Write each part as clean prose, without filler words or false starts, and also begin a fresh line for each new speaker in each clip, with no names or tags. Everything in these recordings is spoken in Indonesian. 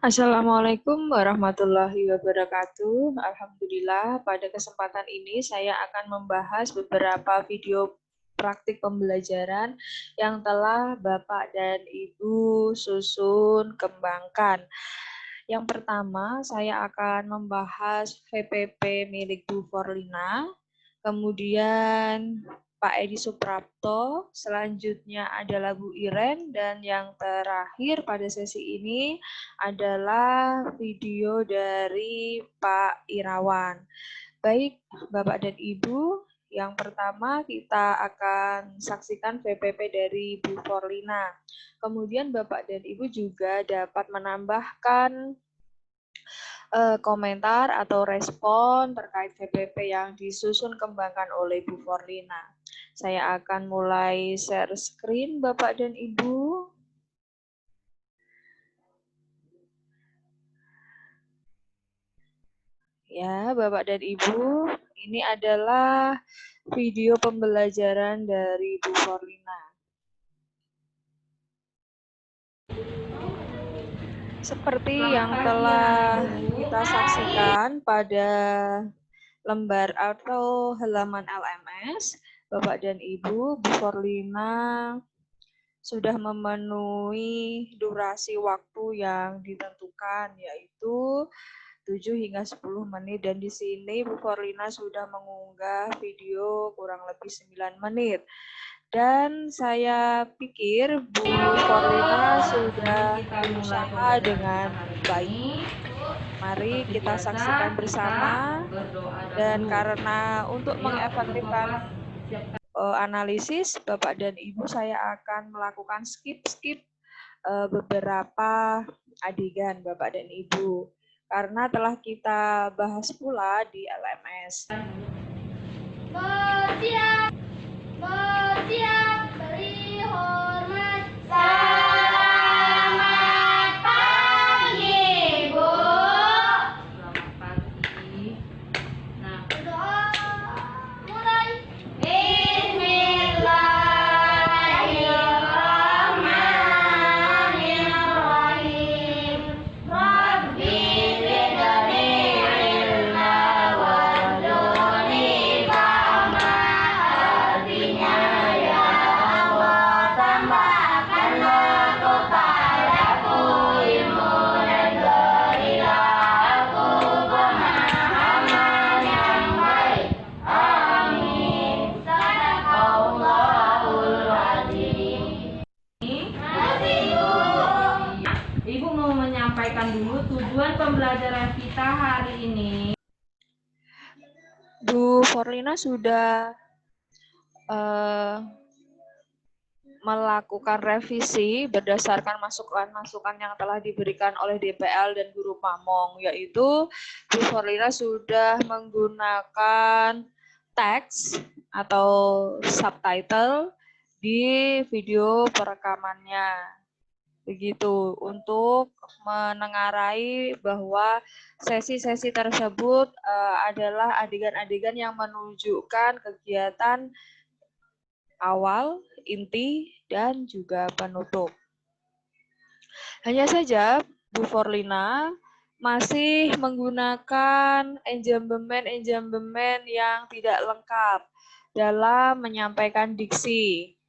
Assalamualaikum warahmatullahi wabarakatuh. Alhamdulillah, pada kesempatan ini saya akan membahas beberapa video praktik pembelajaran yang telah Bapak dan Ibu susun kembangkan. Yang pertama, saya akan membahas VPP milik Bu Forlina, kemudian Pak Edi Suprapto, selanjutnya adalah Bu Iren, dan yang terakhir pada sesi ini adalah video dari Pak Irawan. Baik, Bapak dan Ibu, yang pertama kita akan saksikan VPP dari Bu Forlina. Kemudian Bapak dan Ibu juga dapat menambahkan komentar atau respon terkait VPP yang disusun kembangkan oleh Bu Forlina. Saya akan mulai share screen Bapak dan Ibu. Ya, Bapak dan Ibu, ini adalah video pembelajaran dari Bu Forlina. Seperti yang telah kita saksikan pada lembar atau halaman LMS, Bapak dan Ibu, Bu Forlina sudah memenuhi durasi waktu yang ditentukan, yaitu 7 hingga 10 menit, dan di sini Bu Forlina sudah mengunggah video kurang lebih 9 menit. Dan saya pikir Bu Forlina sudah berusaha dengan baik. Mari kita saksikan bersama. Dan karena untuk mengefektifkan analisis, Bapak dan Ibu, saya akan melakukan skip beberapa adegan Bapak dan Ibu, karena telah kita bahas pula di LMS.
Bersiap, beri hormat. Selamat pagi, Bu. Selamat pagi. Nah, berdoa mulai. Bismillahirrahmanirrahim. Rabbi zidni ilma warzuqni fahma. Artinya, ya Allah, tambahkanlah kepadaku ilmu dan berilah aku pemahaman yang baik. Amin. Sadaqallahul azim.
Ibu mau menyampaikan dulu tujuan pembelajaran kita hari ini.
Bu Forlina sudah melakukan revisi berdasarkan masukan-masukan yang telah diberikan oleh DPL dan Guru Pamong, yaitu Bu Forlina sudah menggunakan teks atau subtitle di video perekamannya. Begitu, untuk menengarai bahwa sesi-sesi tersebut adalah adegan-adegan yang menunjukkan kegiatan awal, inti, dan juga penutup. Hanya saja Bu Forlina masih menggunakan enjambemen yang tidak lengkap dalam menyampaikan diksi.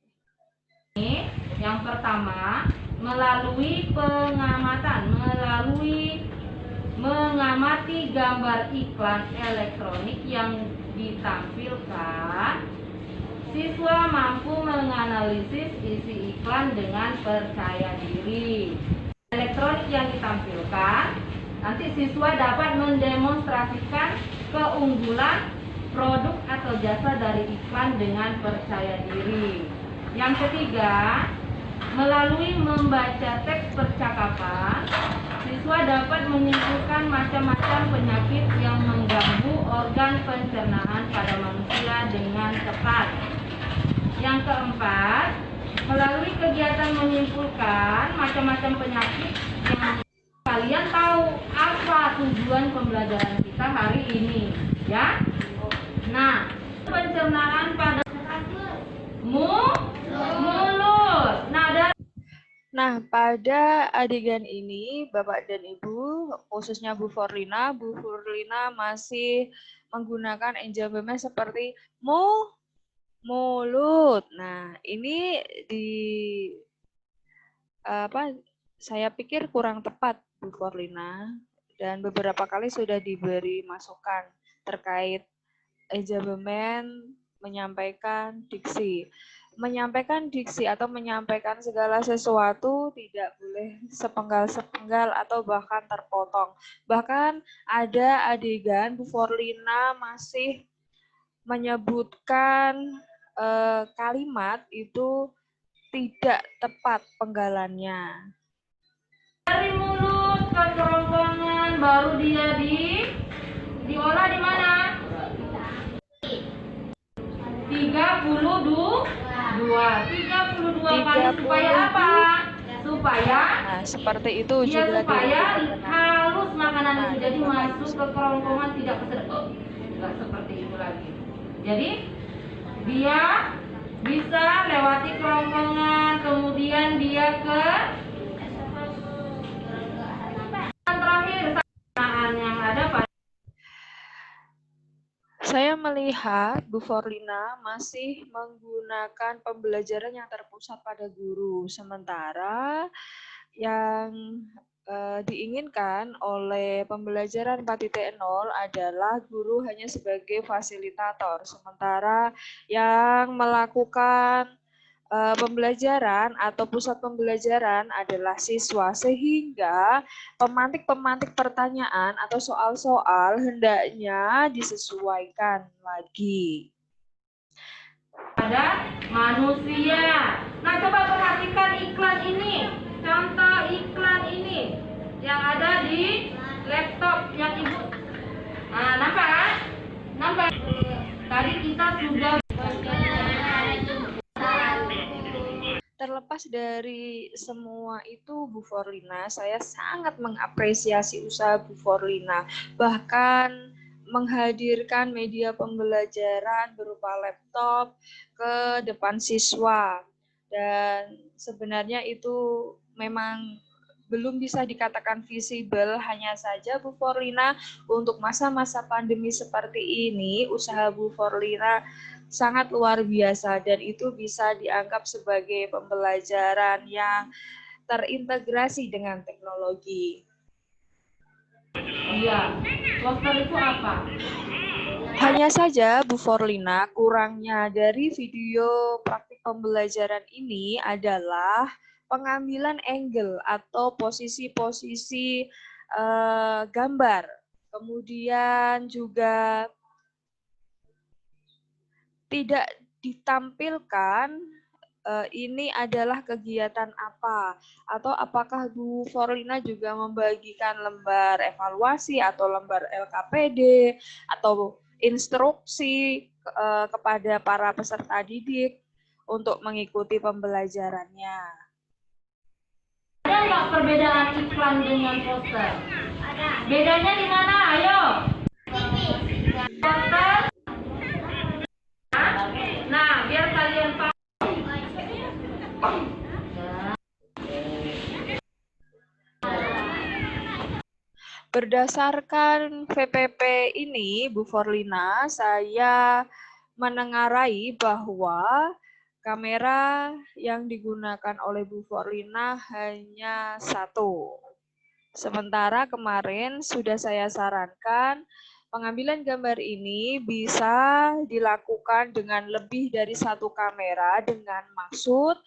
Yang pertama, melalui mengamati gambar iklan elektronik yang ditampilkan, siswa mampu menganalisis isi iklan dengan percaya diri. Elektronik yang ditampilkan, nanti siswa dapat mendemonstrasikan keunggulan produk atau jasa dari iklan dengan percaya diri. Yang ketiga, melalui membaca teks percakapan, siswa dapat menyimpulkan macam-macam penyakit yang mengganggu organ pencernaan pada manusia dengan tepat. Yang keempat, melalui kegiatan menyimpulkan macam-macam penyakit yang kalian tahu apa tujuan pembelajaran kita hari ini, ya. Nah, pencernaan pada mulut.
Nah, pada adegan ini, Bapak dan Ibu, khususnya Bu Forlina masih menggunakan enjambement seperti mulut. Nah, ini saya pikir kurang tepat, Bu Forlina, dan beberapa kali sudah diberi masukan terkait enjambement menyampaikan diksi. Menyampaikan diksi atau menyampaikan segala sesuatu tidak boleh sepenggal-sepenggal atau bahkan terpotong. Bahkan ada adegan Bu Forlina masih menyebutkan kalimat itu tidak tepat penggalannya.
Dari mulut ke kerongkongan baru dia diolah di mana? 32 kali supaya apa? Supaya
seperti itu
dia
juga
supaya halus makanan itu jadi masuk ke kerongkongan tidak kesedot. Enggak seperti itu lagi. Jadi dia bisa lewati kerongkongan, kemudian dia ke terakhir yang ada pada.
Saya melihat Bu Forlina masih menggunakan pembelajaran yang terpusat pada guru, sementara yang diinginkan oleh pembelajaran 4.0 adalah guru hanya sebagai fasilitator, sementara yang melakukan pembelajaran atau pusat pembelajaran adalah siswa, sehingga pemantik-pemantik pertanyaan atau soal-soal hendaknya disesuaikan lagi.
Pada manusia. Nah, coba perhatikan iklan ini. Contoh iklan ini yang ada di laptop yang Ibu. Nah, nampak? Nampak? Tadi kita sudah.
Terlepas dari semua itu, Bu Forlina, saya sangat mengapresiasi usaha Bu Forlina. Bahkan menghadirkan media pembelajaran berupa laptop ke depan siswa. Dan sebenarnya itu memang belum bisa dikatakan visible, hanya saja Bu Forlina untuk masa-masa pandemi seperti ini, usaha Bu Forlina sangat luar biasa dan itu bisa dianggap sebagai pembelajaran yang terintegrasi dengan teknologi.
Iya, poster itu apa?
Hanya saja Bu Forlina, kurangnya dari video praktik pembelajaran ini adalah pengambilan angle atau posisi-posisi gambar. Kemudian juga tidak ditampilkan ini adalah kegiatan apa, atau apakah Bu Forlina juga membagikan lembar evaluasi atau lembar LKPD atau instruksi kepada para peserta didik untuk mengikuti pembelajarannya.
Ada nggak perbedaan iklan dengan poster? Bedanya di mana? Ayo. Poster. Nah, biar kalian paham.
Berdasarkan VPP ini, Bu Forlina, saya menengarai bahwa kamera yang digunakan oleh Bu Forlina hanya satu. Sementara kemarin sudah saya sarankan pengambilan gambar ini bisa dilakukan dengan lebih dari satu kamera dengan maksud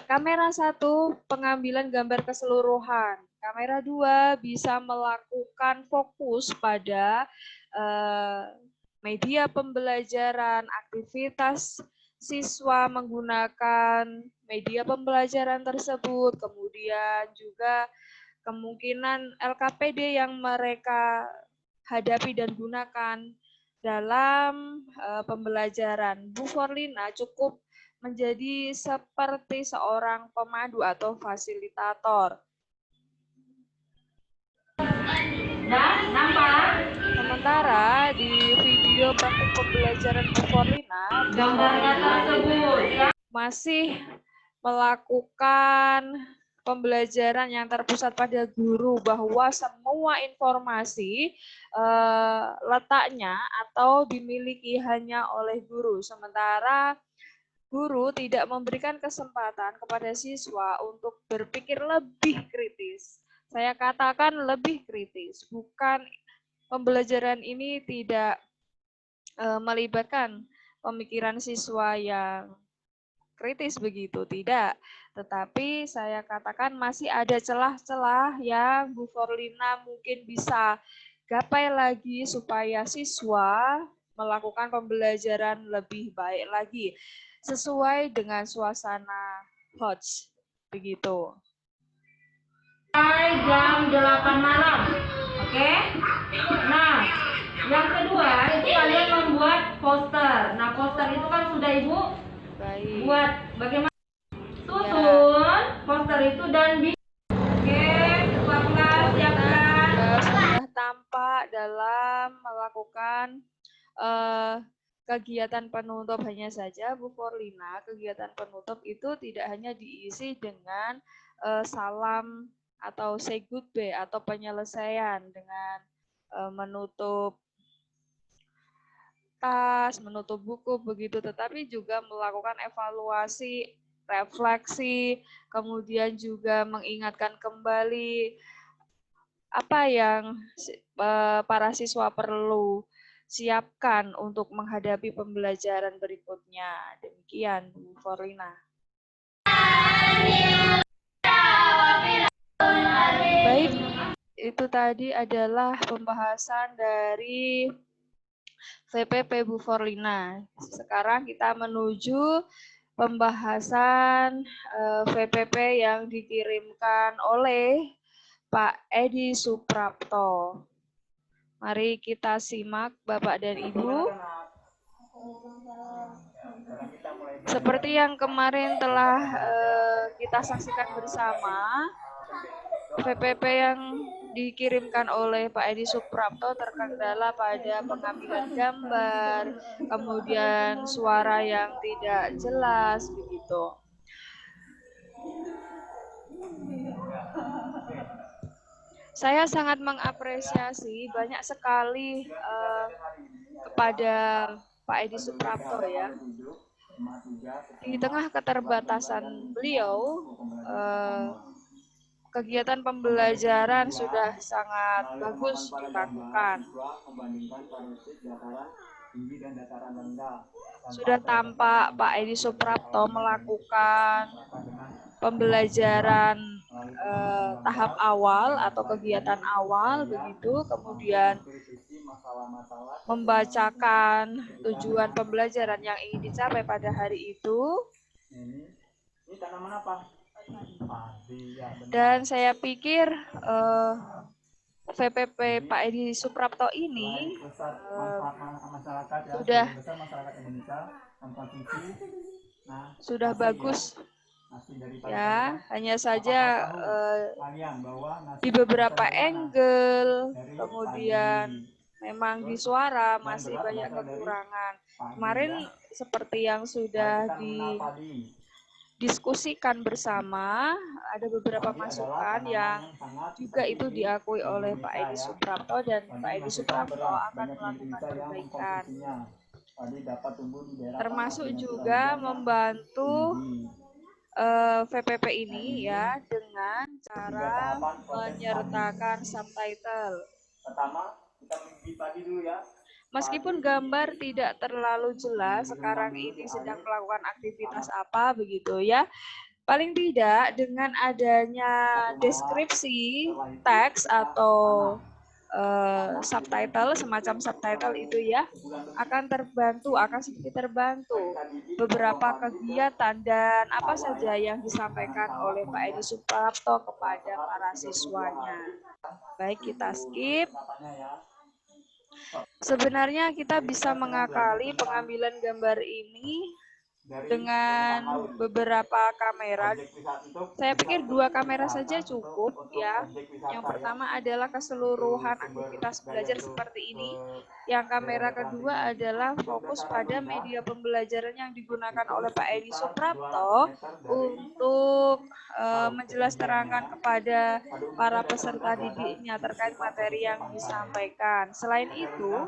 kamera satu pengambilan gambar keseluruhan. Kamera 2 bisa melakukan fokus pada media pembelajaran, aktivitas siswa menggunakan media pembelajaran tersebut, kemudian juga kemungkinan LKPD yang mereka hadapi dan gunakan dalam pembelajaran. Bu Forlina cukup menjadi seperti seorang pemandu atau fasilitator.
Dan nampak?
Sementara di video praktik pembelajaran Bu Forlina,
gambarnya tersebut ya.
masih melakukan pembelajaran yang terpusat pada guru, bahwa semua informasi letaknya atau dimiliki hanya oleh guru, sementara guru tidak memberikan kesempatan kepada siswa untuk berpikir lebih kritis. Saya katakan lebih kritis, bukan pembelajaran ini tidak melibatkan pemikiran siswa yang kritis begitu, tidak. Tetapi saya katakan masih ada celah-celah yang Bu Forlina mungkin bisa gapai lagi supaya siswa melakukan pembelajaran lebih baik lagi sesuai dengan suasana HOTS begitu.
Sampai jam 8 malam. Oke? Nah, yang kedua itu kalian membuat poster. Nah, poster itu kan sudah Ibu buat. Bagaimana susun poster itu dan oke, kelas siapkan.
Sudah tampak dalam melakukan kegiatan penutup. Hanya saja Bu Forlina, kegiatan penutup itu tidak hanya diisi dengan salam atau say goodbye atau penyelesaian dengan menutup tas, menutup buku begitu, tetapi juga melakukan evaluasi, refleksi, kemudian juga mengingatkan kembali apa yang para siswa perlu siapkan untuk menghadapi pembelajaran berikutnya. Demikian, Bu Forlina. Baik, itu tadi adalah pembahasan dari VPP Bu Forlina. Sekarang kita menuju pembahasan VPP yang dikirimkan oleh Pak Edi Suprapto. Mari kita simak Bapak dan Ibu. Seperti yang kemarin telah kita saksikan bersama, VPP yang dikirimkan oleh Pak Edi Suprapto terkendala pada pengambilan gambar, kemudian suara yang tidak jelas, begitu. Saya sangat mengapresiasi banyak sekali kepada Pak Edi Suprapto ya. Di tengah keterbatasan beliau, kegiatan pembelajaran sudah sangat bagus dilakukan. Sudah tampak Pak Edi Suprapto melakukan pembelajaran tahap awal atau kegiatan awal begitu, kemudian membacakan tujuan pembelajaran yang ingin dicapai pada hari itu.
Ini tanaman apa?
Dan saya pikir VPP Pak Edi Suprapto ini sudah bagus. Ya, hanya saja di beberapa angle, kemudian memang di suara masih banyak kekurangan. Kemarin seperti yang sudah didiskusikan bersama, ada beberapa masukan yang juga itu diakui oleh Pak Edi Suprapto, dan Pak Edi Suprapto akan melakukan perbaikan. Termasuk juga membantu VPP ini ya dengan cara menyertakan subtitle.
Pertama, kita mengisi pagi dulu ya.
Meskipun gambar tidak terlalu jelas sekarang ini sedang melakukan aktivitas apa begitu ya. Paling tidak dengan adanya deskripsi teks atau subtitle, semacam subtitle itu ya, akan sedikit terbantu beberapa kegiatan dan apa saja yang disampaikan oleh Pak Edi Suprapto kepada para siswanya. Baik, kita skip. Sebenarnya kita bisa mengakali pengambilan gambar ini dengan beberapa kamera. Saya pikir 2 kamera saja cukup ya. Yang pertama adalah keseluruhan aktivitas belajar seperti ini. Yang kamera kedua adalah fokus pada media pembelajaran yang digunakan oleh Pak Edi Suprapto untuk menjelaskan terangkan kepada para peserta didiknya terkait materi yang disampaikan. Selain itu,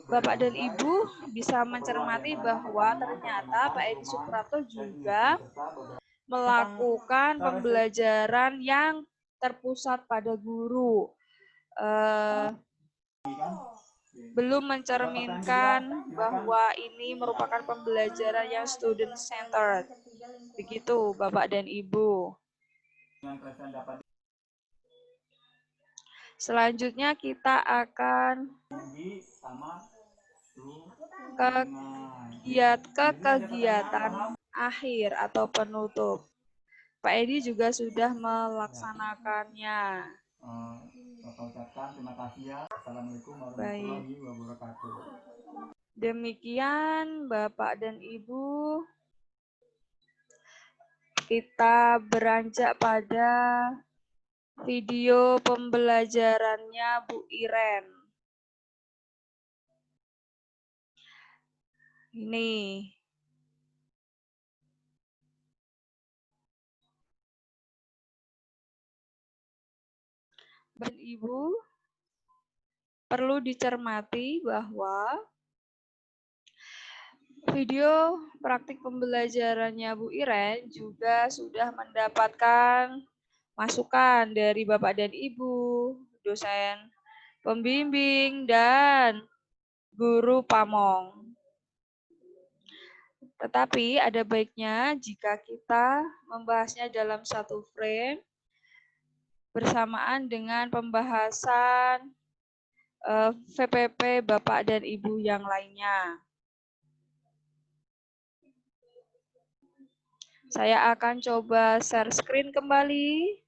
Bapak dan Ibu bisa mencermati bahwa ternyata Pak Edi Suprapto juga melakukan pembelajaran yang terpusat pada guru. Belum mencerminkan bahwa ini merupakan pembelajaran yang student centered. Begitu Bapak dan Ibu. Selanjutnya kita akan ke kegiatan akhir atau penutup. Pak Edi juga sudah melaksanakannya.
Bapak ucapkan terima kasih ya. Assalamualaikum warahmatullahi wabarakatuh.
Demikian Bapak dan Ibu, kita beranjak pada video pembelajarannya Bu Iren. Ini. Dan Ibu, perlu dicermati bahwa video praktik pembelajarannya Bu Iren juga sudah mendapatkan masukan dari Bapak dan Ibu, dosen pembimbing, dan guru pamong. Tetapi ada baiknya jika kita membahasnya dalam satu frame bersamaan dengan pembahasan VPP Bapak dan Ibu yang lainnya. Saya akan coba share screen kembali.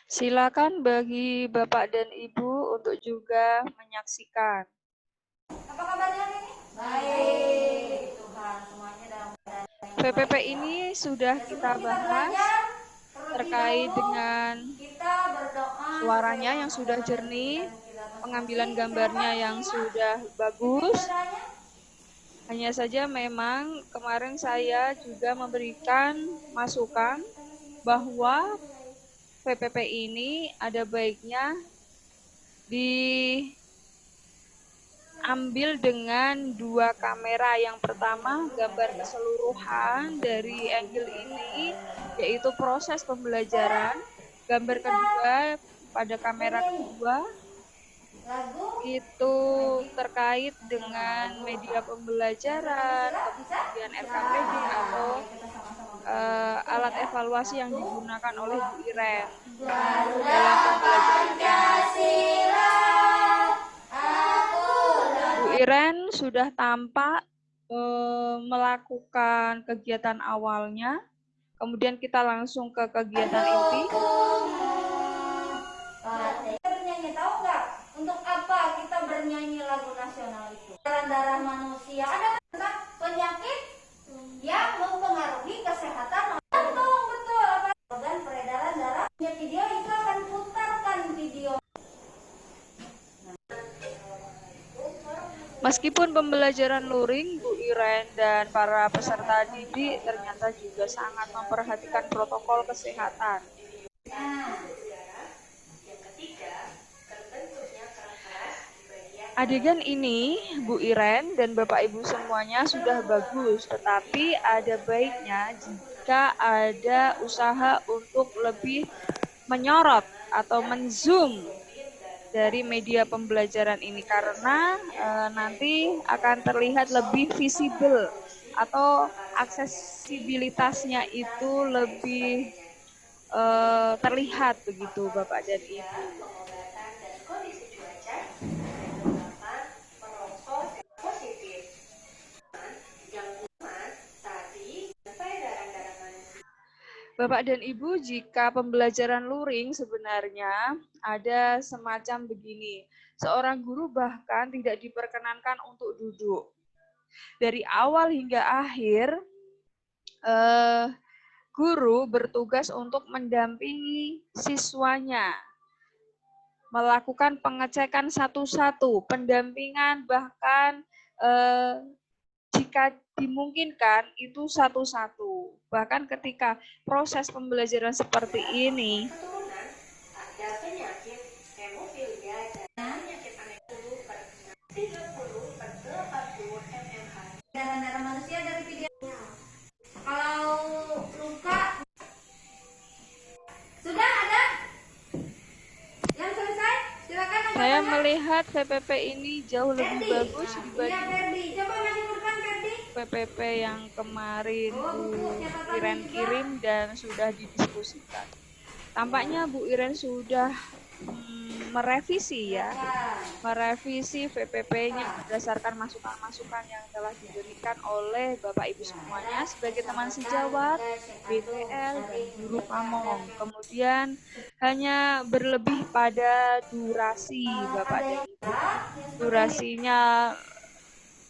Silakan bagi Bapak dan Ibu untuk juga menyaksikan.
Apa kabarnya hari ini? Baik. Tuhan semuanya dalam keadaan
VPP ini sudah kita bahas terkait dengan suaranya yang sudah jernih, pengambilan gambarnya yang sudah bagus. Hanya saja memang kemarin saya juga memberikan masukan bahwa VPP ini ada baiknya diambil dengan 2 kamera. Yang pertama gambar keseluruhan dari angle ini, yaitu proses pembelajaran. Gambar kedua pada kamera kedua itu terkait dengan media pembelajaran, kemudian RKPD atau alat evaluasi yang digunakan oleh Bu Iren dalam pembelajaran. Bu Iren sudah tampak melakukan kegiatan awalnya, kemudian kita langsung ke kegiatan inti.
Bernyanyi, tahu nggak untuk apa kita bernyanyi lagu nasional itu? Darah manusia ada tentang penyakit yang mempengaruhi kesehatan. Betul organ peredaran darah. Video itu akan putarkan video.
Meskipun pembelajaran luring, Bu Iren dan para peserta didik ternyata juga sangat memperhatikan protokol kesehatan. Adegan ini, Bu Iren dan Bapak Ibu semuanya sudah bagus, tetapi ada baiknya jika ada usaha untuk lebih menyorot atau menzoom dari media pembelajaran ini, karena nanti akan terlihat lebih visible atau aksesibilitasnya itu lebih terlihat begitu Bapak dan Ibu.
Pengobatan dan kondisi cuaca menyebabkan perokok positif yang kuman, tadi, dan peredaran darah manusia.
Bapak dan Ibu, jika pembelajaran luring sebenarnya ada semacam begini. Seorang guru bahkan tidak diperkenankan untuk duduk. Dari awal hingga akhir, guru bertugas untuk mendampingi siswanya, melakukan pengecekan satu-satu, pendampingan, bahkan jika dimungkinkan itu satu-satu. Bahkan ketika proses pembelajaran seperti ini,
Keturunan ada penyakit hemofilia dan penyakit aneh 10 per 30 per 80 mmHg. Darah manusia dari videonya. Kalau luka sudah ada yang selesai, silakan.
saya melihat VPP ini jauh lebih
Ferdi.
bagus
Iya,
dibanding
Ferdi. Coba masukkan Ferdi.
PPP yang kemarin Bu
catatan
Iren
juga.
kirim dan sudah didiskusikan. Tampaknya Bu Iren sudah merevisi ya, merevisi VPP-nya berdasarkan masukan-masukan yang telah diberikan oleh Bapak Ibu semuanya sebagai teman sejawat, BTL, dan guru pamong. Kemudian hanya berlebih pada durasi Bapak dan Ibu. Durasinya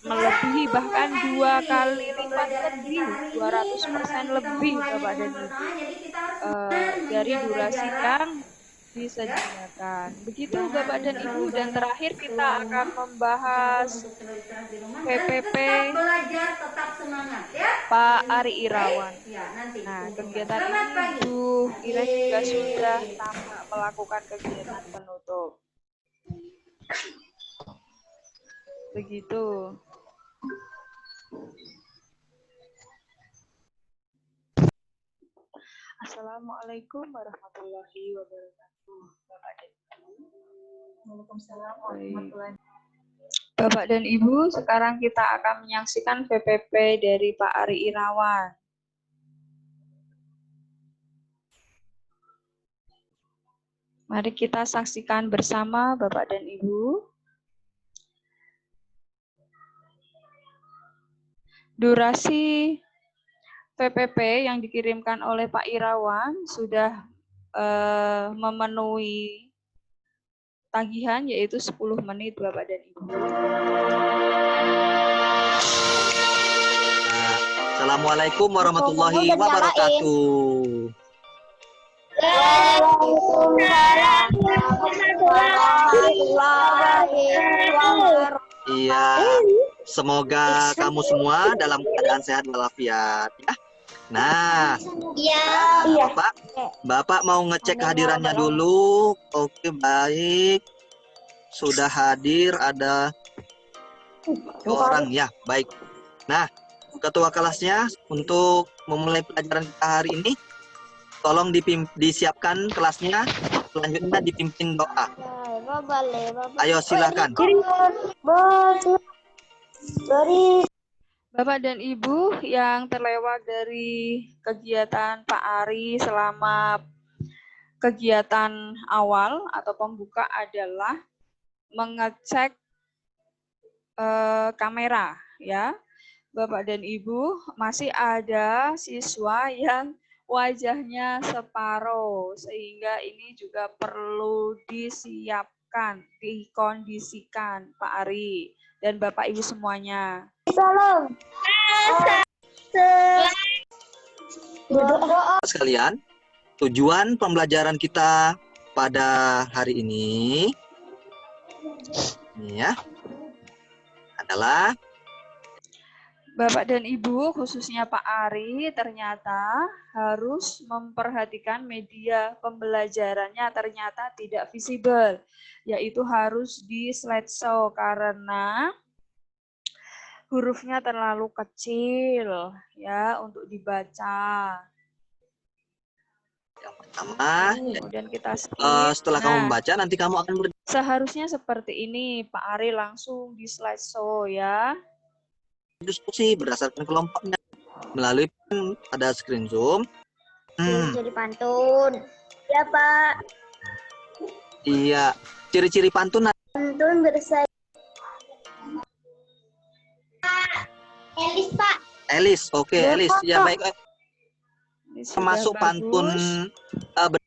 melebihi bahkan 2 kali lipat lebih, 200% lebih Bapak dan Ibu dari durasi yang disediakan. Begitu Bapak dan Ibu, dan terakhir kita akan membahas PPP
tetap semangat ya.
Pak Ari Irawan.
Ya, nanti.
Nah, kegiatan ini Bu Iren juga sudah tampak melakukan kegiatan penutup. Begitu. Assalamualaikum warahmatullahi wabarakatuh. Bapak dan Ibu. Waalaikumsalam warahmatullahi wabarakatuh. Bapak dan Ibu, sekarang kita akan menyaksikan VPP dari Pak Ari Irawan. Mari kita saksikan bersama Bapak dan Ibu. Durasi PPP yang dikirimkan oleh Pak Irawan sudah memenuhi tagihan, yaitu 10 menit Bapak dan Ibu.
Assalamualaikum warahmatullahi wabarakatuh.
Waalaikumsalam warahmatullahi wabarakatuh.
Iya, semoga kamu semua dalam keadaan sehat walafiat ya. Nah,
Iya.
Bapak mau ngecek kehadirannya dulu. Oke, baik. Sudah hadir ada 2 orang ya, baik. Nah, ketua kelasnya untuk memulai pelajaran kita hari ini, tolong disiapkan kelasnya, selanjutnya dipimpin doa. Ayo silakan.
Bapak dan Ibu yang terlewat dari kegiatan Pak Ari selama kegiatan awal atau pembuka adalah mengecek kamera ya. Bapak dan Ibu, masih ada siswa yang wajahnya separuh, sehingga ini juga perlu disiapkan, dikondisikan Pak Ari dan Bapak Ibu semuanya.
Salam.
Sekalian, tujuan pembelajaran kita pada hari ini ya adalah
Bapak dan Ibu, khususnya Pak Ari, ternyata harus memperhatikan media pembelajarannya ternyata tidak visible, yaitu harus di slideshow karena hurufnya terlalu kecil ya untuk dibaca.
yang pertama.
Kemudian kita skip.
Setelah kamu membaca, nanti kamu akan
seharusnya seperti ini, Pak Ari langsung di slideshow ya.
berdiskusi berdasarkan kelompoknya melalui ada screen zoom.
Ciri-ciri pantun. Ya, Pak.
Iya. Ciri-ciri pantun.
Pantun bersaing. Elis, Pak.
Elis, oke, Elis. Ya baik.
Ini sudah
Termasuk pantun
bagus.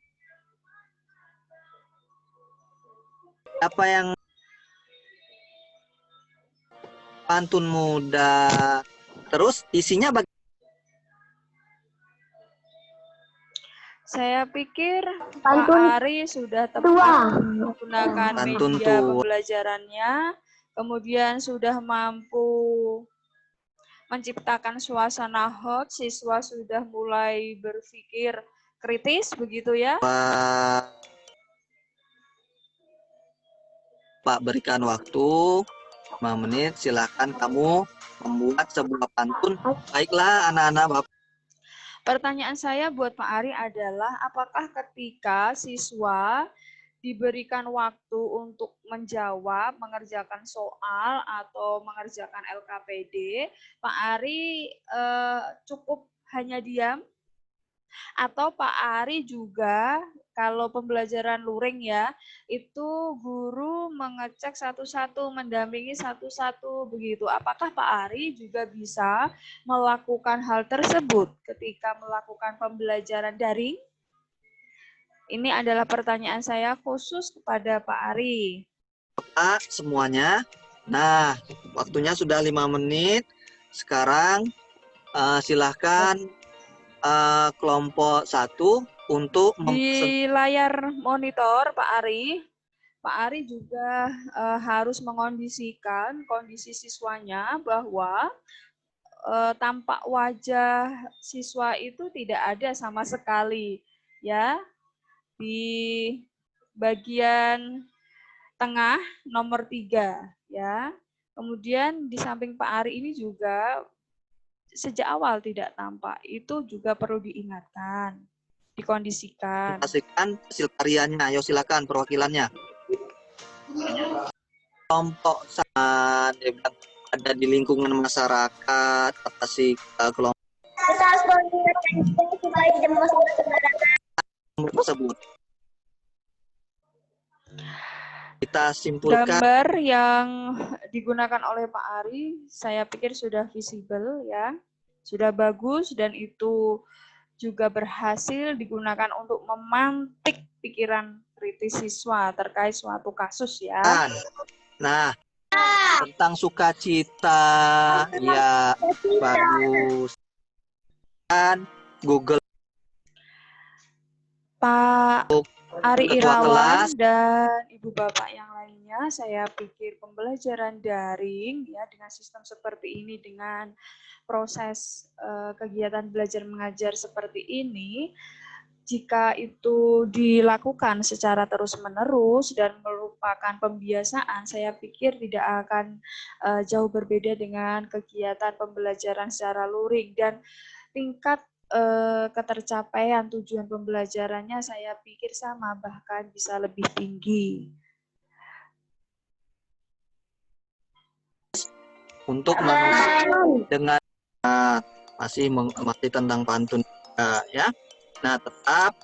apa yang pantun muda. Terus isinya
Saya pikir
Pantun
Pak Ari sudah tepat
tua.
menggunakan
Pantun
media
tua.
pembelajarannya, kemudian sudah mampu menciptakan suasana hot, siswa sudah mulai berpikir kritis, begitu ya?
Pak berikan waktu 5 menit, silahkan kamu membuat sebuah pantun. Baiklah anak-anak Bapak.
Pertanyaan saya buat Pak Ari adalah, apakah ketika siswa diberikan waktu untuk menjawab, mengerjakan soal, atau mengerjakan LKPD, Pak Ari cukup hanya diam? Atau Pak Ari juga, kalau pembelajaran luring ya, itu guru mengecek satu-satu, mendampingi satu-satu begitu. Apakah Pak Ari juga bisa melakukan hal tersebut ketika melakukan pembelajaran daring? Ini adalah pertanyaan saya khusus kepada Pak Ari.
Semuanya. Nah, waktunya sudah 5 menit. Sekarang silahkan kelompok 1 untuk
di layar monitor Pak Ari juga harus mengondisikan kondisi siswanya bahwa tampak wajah siswa itu tidak ada sama sekali ya. Di bagian tengah nomor 3 ya. Kemudian di samping Pak Ari ini juga sejak awal tidak tampak, itu juga perlu diingatkan, dikondisikan.
presentasikan hasil karyanya. Ayo silakan perwakilannya. Kelompok ada di lingkungan masyarakat atasi kelompok
Kita harus menggunakan supaya tidak masuk ke sembarangan.
tersebut. Kita simpulkan.
Gambar yang digunakan oleh Pak Ari, saya pikir sudah visible ya, sudah bagus dan itu juga berhasil digunakan untuk memantik pikiran kritis siswa terkait suatu kasus ya.
Nah, tentang sukacita, ya bagus. Dan Google.
Pak Ari
Ketua
Irawan
kelas.
dan Ibu Bapak yang lainnya, saya pikir pembelajaran daring ya dengan sistem seperti ini, dengan proses kegiatan belajar mengajar seperti ini, jika itu dilakukan secara terus-menerus dan merupakan pembiasaan, saya pikir tidak akan jauh berbeda dengan kegiatan pembelajaran secara luring, dan tingkat ketercapaian tujuan pembelajarannya saya pikir sama, bahkan bisa lebih tinggi.
Untuk dengan masih tentang pantun ya. Nah, tetap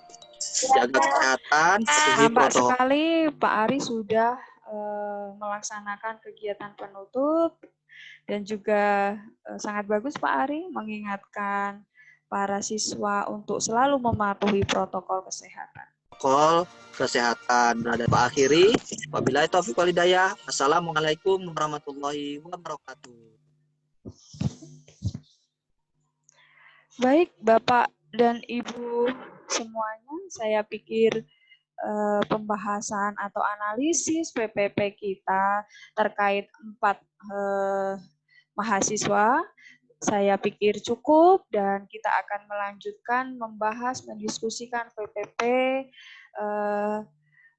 jaga kesehatan, patuhi
Nampak
protokol.
sekali Pak Ari sudah melaksanakan kegiatan penutup dan juga sangat bagus Pak Ari mengingatkan para siswa untuk selalu mematuhi protokol kesehatan.
Protokol kesehatan. Berada Pak akhiri. Wabillahi taufiq wal hidayah. Assalamualaikum warahmatullahi wabarakatuh.
Baik Bapak dan Ibu semuanya, saya pikir pembahasan atau analisis PPP kita terkait 4 mahasiswa saya pikir cukup, dan kita akan melanjutkan membahas, mendiskusikan PPP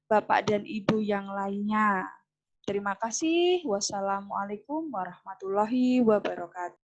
Bapak dan Ibu yang lainnya. Terima kasih. Wassalamualaikum warahmatullahi wabarakatuh.